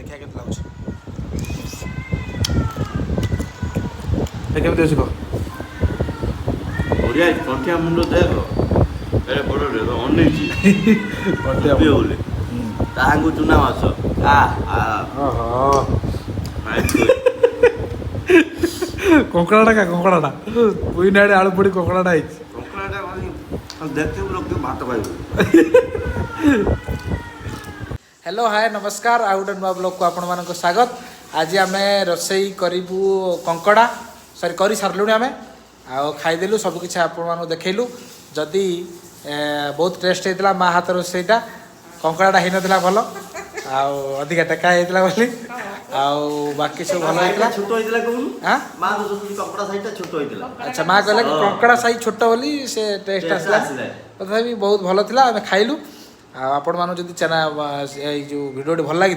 देखिए केते लाଗୁଛି केमती अछि को बढ़िया कंठिया मुंड देखो एरे बड़ रे अनेची कंठिया बोले ताहांगु चुना माछ आ आ ओहो नाइस कोकड़ाटा का कोकड़ाटा पुई नाडे आलू पड़ी कोकड़ाटा आइछ कंकड़ाटा माने देखते लोग के भात खाइबो हेलो हाय नमस्कार आ गोटे नुआ ब्लॉग को आपण मानक स्वागत आज आम रोसई करूँ कंकड़ा सॉरी कर सारूँ आम खाईदेलु सबकि आपण देखलु जदि बहुत टेस्ट होता माँ हाथ रोसईटा कंकड़ाटा हो नाला भल अधिका टेका होता बोली बाकी सब भल होता छोट होइतला कहू हां मां तो कंकड़ा साइडटा छोट होइतला अच्छा माँ कहला कि कंकड़ा साइज छोट बोली से टेस्ट आसला तथापि बहुत भल था आम खाइलु आपण मानु जदि चैनल जो वीडियो भल लगी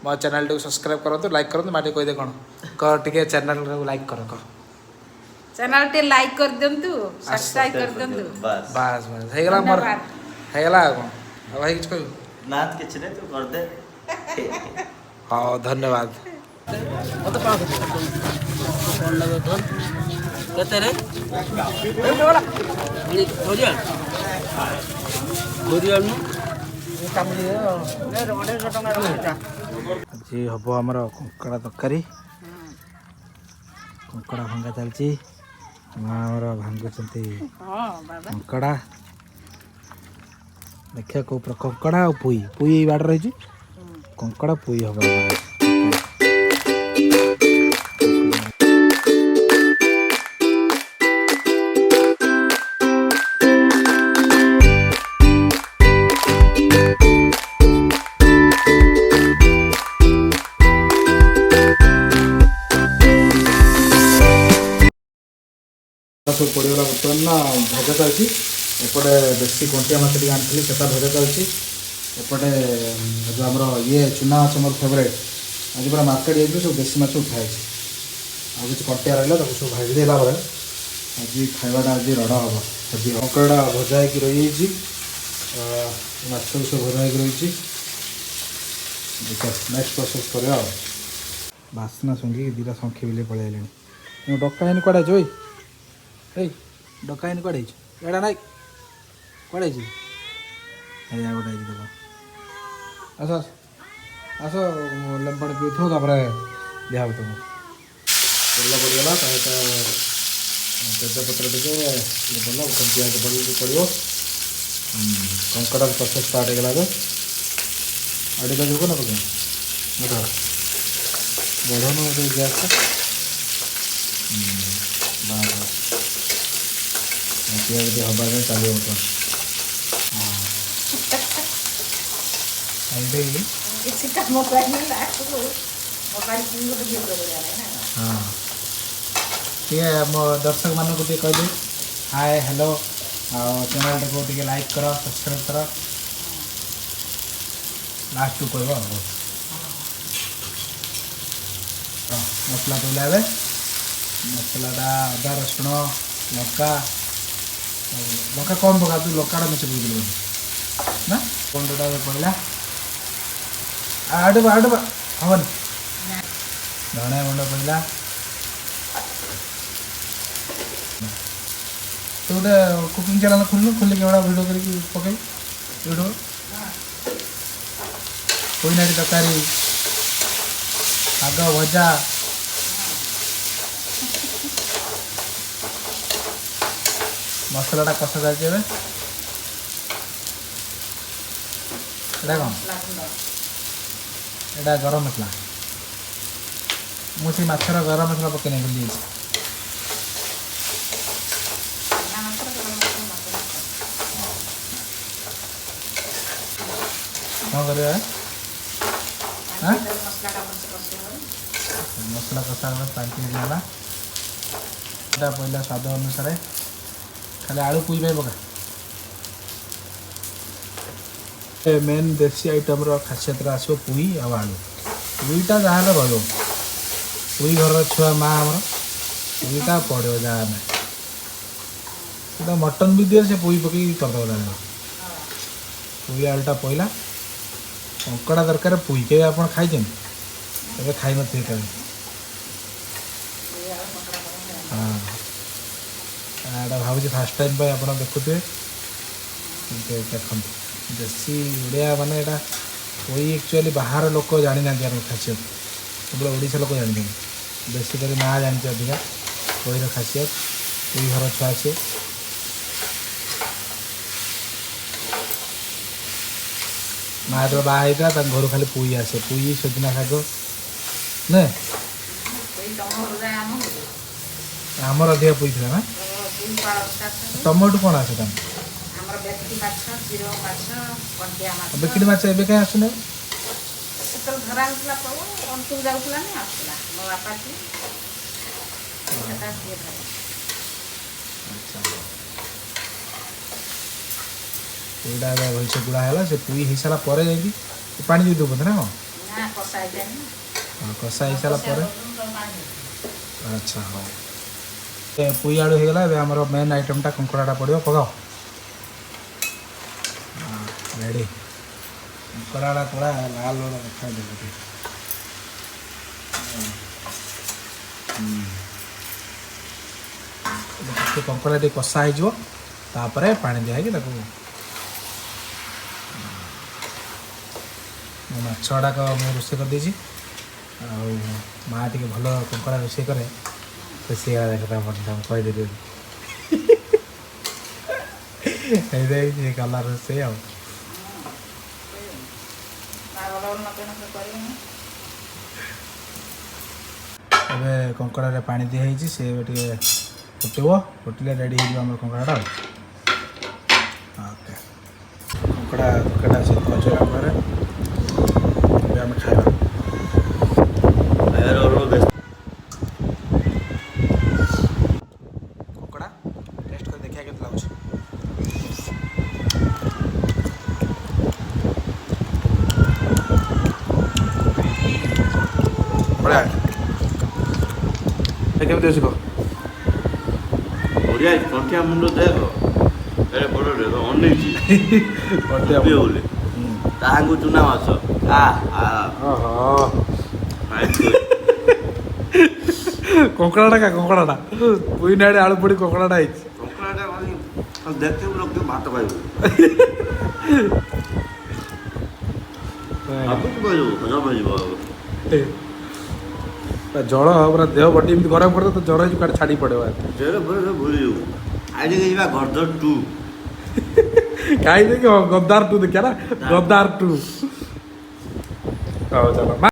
मो चैनल टी सब्सक्राइब करूँ लाइक करूँ माटे कहीदे कौन कह टे चैनल लाइक कर कह चैनल टे लाइक कर दिंतु सब्सक्राइब कर दिंतु बस बस बस हेगला मोर हेगला कौन अब भाई किछ कहू नाथ किछ नै तू कर दे हाँ धन्यवाद आज हम आमर कंकड़ा तरकारी कंकड़ा भंगा चलती माँ आमर भांगुंट कंकड़ा देखिए कौ कंकड़ा और पुई पुई बाड़ रही कंकड़ा पुई हम सब पड़गला बर्तमान ना भजा चलती एपटे देसी कंटिया माछ टी आनी से भजा चलती एपटे जो आम ये चुना माछ मोर फेवरेट आज पूरा मार्केट जाइए सब देसी माछ उठाई आ कि कंटिया रहा सब भाजी देला आज खावाटा आज रड़ हम आज कंकड़ा भजा हो रही माछ सब भजा हो रही नेक्स्ट प्रोसेस कर बासना सुंगी दीटा शंखी बिले पलि आने डकाइन कड़े जोई ए डकाइन कड़े एड़ा नाई कड़े गोटे देख आस आस लेम पानी पीथो दिया तुमको तेल पड़गला तेजपत्र टे भल पियाज पड़ो कंकड़ा प्रोसेस स्टार्ट होगा जो आड़े जो ना पकड़ बढ़न गैस पियाज हवा चलो बर्तमान हाँ टे मो दर्शक मान को कह हाय हेलो चैनल को टे लाइक कर सब्सक्राइब कर लास्ट को कह मसला पड़ा ए मसलाटा अदा रसुण लंका लंका कम पका तू लंका मिसे पकड़ ना पंडा पड़ा आडबा आडबा हवन धनिया गुंड पड़ा तो गोटे कुकिंग चैनल खोलु खोल के भिडियो करके पकई वीडियो कोई नाटी तरकारी शाग भजा मसलाटा कषा चलती है कौन एटा गरम मसला मुझे माछर गरम मसला पकईने भूल कौन कर मसला कषा पानी गला पहला स्वाद अनुसार खाली आलू पुई पे पका मेन देसी आइटम खासियत आसो पुई आ आलू पुईटा जहाँ रो पुई घर छुआ माँ आम पुईटा पड़ो जहाँ मटन भी दिए से पुई पकई करदे पुई आलूटा पड़ा कंकड़ा दरकार पुई के आप खाई ଏବେ ଖାଇନଥିବେ କେବେ। ହଁ ଏଇଟା ଭାବୁଛି ଫାର୍ଷ୍ଟ ଟାଇମ୍ ପାଇଁ ଆପଣ ଦେଖୁଥିବେ। ଦେଖନ୍ତୁ ଦେଶୀ ଓଡ଼ିଆ ମାନେ ଏଇଟା ପୋଇ ଆକ୍ଚୁଆଲି ବାହାର ଲୋକ ଜାଣିନାହାନ୍ତି ଆମର ଖାସିୟତ, କେବଳ ଓଡ଼ିଶା ଲୋକ ଜାଣିଛନ୍ତି। ବେଶୀ କରି ନାଁ ଜାଣିଛି ଅଧିକା ପୋଇର ଖାସିୟତ। ପୋଇ ଘର ଛୁଆ ସିଏ। ମା ଯେତେବେଳେ ବାହା ହେଇଥିଲା ତାଙ୍କ ଘରୁ ଖାଲି ପୋଇ ଆସେ, ପୋଇ ସଜନା ଶାଗ ନୁହେଁ। ଆମର ଅଧିକା ପୋଇ ଥିଲା ନା। ଟମାଟୋ କ'ଣ ଆସେ ତାହେଲେ? ଆମର ବେକଟି ମାଛ, ଚିର ମାଛ, କଣ୍ଟିଆ ମାଛ। ବେକିଡ଼ି ମାଛ ଏବେ କାହିଁ ଆସୁନି? ସେତେବେଳେ ଧରା ହେଉଥିଲା ପ୍ରଭୁ, ଅଣ୍ଟୁ ଯାଉଥିଲା ନା ଆସୁଥିଲା। ମୋ ବାପା ଥିଲେ ସେଟା ସିଏ ଧରେ। ପୋଇଟା ଏବେ ଭଲସେ ଗୁଡ଼ା ହେଲା। ସେ ପୋଇ ହେଇସାରିଲା ପରେ ଯାଇକି ପାଣି ଦେଇଦେବୁ ବୋଧେ ନା କ'ଣ? ନା କଷା ହେଇଯାଏ ନା। ହଁ କଷା ହେଇସାରିଲା ପରେ। ଆଚ୍ଛା ହଉ। ପୋଇ ଆଳୁ ହେଇଗଲା। ଏବେ ଆମର ମେନ୍ ଆଇଟମ୍ଟା କଙ୍କଡ଼ାଟା ପଡ଼ିବ। ପକାଅ। ରେଡ଼ି। କଙ୍କଡ଼ାଟା ପୁରା ଲାଲ ଦେଖାଯିବ ଟିକେ। ଟିକେ କଙ୍କଡ଼ା ଟିକେ କଷା ହେଇଯିବ, ତାପରେ ପାଣି ଦିଆହେଇକି ତାକୁ। ମାଛ ଗୁଡ଼ାକ ମୁଁ ରୋଷେଇ କରିଦେଇଛି। ଆଉ ମାଆ ଟିକେ ଭଲ କଙ୍କଡ଼ା ରୋଷେଇ କରେ, ରୋଷେଇ ଦେଖ ମୁଁ କହିଦେଲି ହେଇଯାଇଛି ଗଲା ରୋଷେଇ ଆଉ। ଏବେ କଙ୍କଡ଼ାରେ ପାଣି ଦିଆହେଇଛି, ସେ ଏବେ ଟିକେ ଫୁଟିବ। ଫୁଟିଲେ ରେଡ଼ି ହେଇଯିବ ଆମର କଙ୍କଡ଼ାଟା ଆଉ। ଓକେ, କଙ୍କଡ଼ା ତରକାରୀଟା ସେ ପହଞ୍ଚିଲା ପରେ ଏବେ ଆମେ ଖାଇବା। କଙ୍କଡ଼ା ଟେଷ୍ଟ କରି ଦେଖିବା କେମିତି ଲାଗୁଛି। ବଢ଼ିଆ। କେମିତି ଅଛି କହ? ବଢ଼ିଆ ହେଇଛି। କଣ୍ଠିଆ ମୁଣ୍ଡ ଦେଖ, ଏଡ଼େ ବଡ଼ଟେ ଅନେଇଛି କଣ୍ଟିଆ ବୋଲି। ତାହାକୁ ଚୁନା ମାଛ। କଙ୍କଡ଼ାଟା କା କଙ୍କଡ଼ାଟା ପୋଇ ନାଡ଼େ ଆଳୁ ପଡ଼ି କଙ୍କଡ଼ାଟା ହେଇଛି। କଙ୍କଡ଼ାଟା ଦେଖିବୁ ଲୋକ ଭାତ ଖାଇବୁ। ଭାବୁଛୁ କହିବୁ ହଜମ ହେଇଯିବ। ଜଳ ପୁରା ଦେହ ବଟି ଏମିତି ଗରମ କରିଦେବ ତ ଜଳ ହେଇଯିବ, କାଳେ ଛାଡ଼ି ପଡ଼ିବ। ଦେହରେ ଭୁଲିଯିବୁ। ଆଜି ଯିବା ଗର୍ଦ୍ଦର 2। କାହିଁ ଦେଖି ଗଦ୍ଦାର 2 ଦେଖିବା ନା, ଗଦ୍ଦାର 2। ହଉ ଚାଲ।